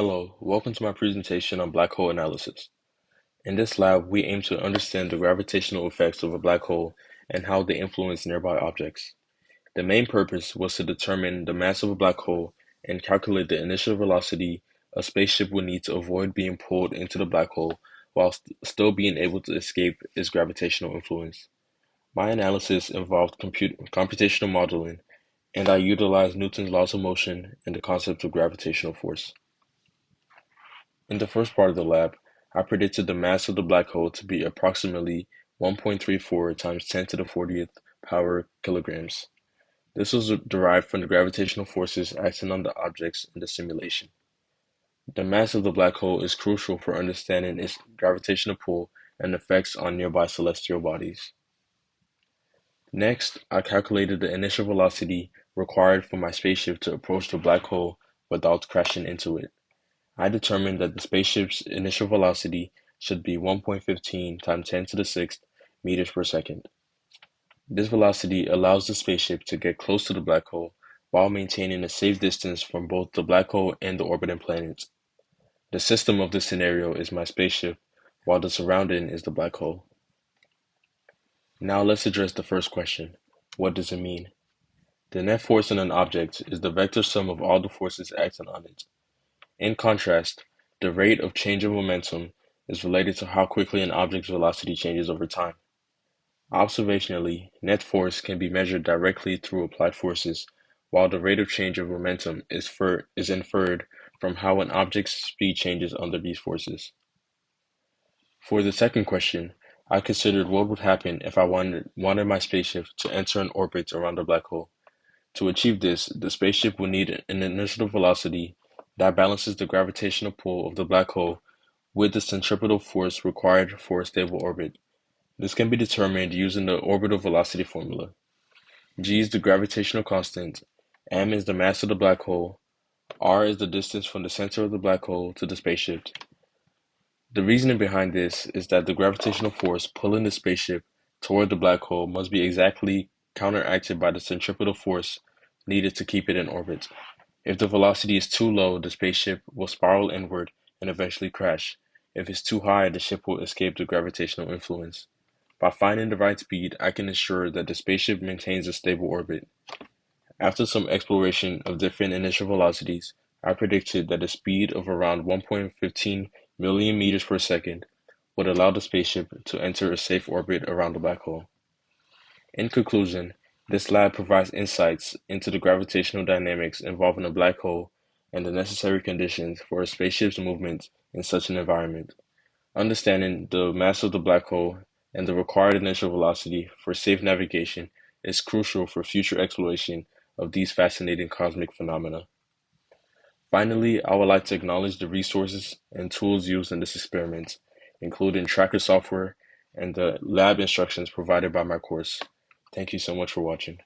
Hello, welcome to my presentation on black hole analysis. In this lab, we aim to understand the gravitational effects of a black hole and how they influence nearby objects. The main purpose was to determine the mass of a black hole and calculate the initial velocity a spaceship would need to avoid being pulled into the black hole while still being able to escape its gravitational influence. My analysis involved computational modeling, and I utilized Newton's laws of motion and the concept of gravitational force. In the first part of the lab, I predicted the mass of the black hole to be approximately 1.34 times 10 to the 40th power kilograms. This was derived from the gravitational forces acting on the objects in the simulation. The mass of the black hole is crucial for understanding its gravitational pull and effects on nearby celestial bodies. Next, I calculated the initial velocity required for my spaceship to approach the black hole without crashing into it. I determined that the spaceship's initial velocity should be 1.15 times 10 to the 6th meters per second. This velocity allows the spaceship to get close to the black hole while maintaining a safe distance from both the black hole and the orbiting planets. The system of this scenario is my spaceship, while the surrounding is the black hole. Now let's address the first question. What does it mean? The net force on an object is the vector sum of all the forces acting on it. In contrast, the rate of change of momentum is related to how quickly an object's velocity changes over time. Observationally, net force can be measured directly through applied forces, while the rate of change of momentum is inferred from how an object's speed changes under these forces. For the second question, I considered what would happen if I wanted my spaceship to enter an orbit around the black hole. To achieve this, the spaceship will need an initial velocity that balances the gravitational pull of the black hole with the centripetal force required for a stable orbit. This can be determined using the orbital velocity formula. G is the gravitational constant, m is the mass of the black hole, r is the distance from the center of the black hole to the spaceship. The reasoning behind this is that the gravitational force pulling the spaceship toward the black hole must be exactly counteracted by the centripetal force needed to keep it in orbit. If the velocity is too low, the spaceship will spiral inward and eventually crash. If it's too high, the ship will escape the gravitational influence. By finding the right speed, I can ensure that the spaceship maintains a stable orbit. After some exploration of different initial velocities, I predicted that a speed of around 1.15 million meters per second would allow the spaceship to enter a safe orbit around the black hole. In conclusion, this lab provides insights into the gravitational dynamics involving a black hole and the necessary conditions for a spaceship's movement in such an environment. Understanding the mass of the black hole and the required initial velocity for safe navigation is crucial for future exploration of these fascinating cosmic phenomena. Finally, I would like to acknowledge the resources and tools used in this experiment, including tracker software and the lab instructions provided by my course. Thank you so much for watching.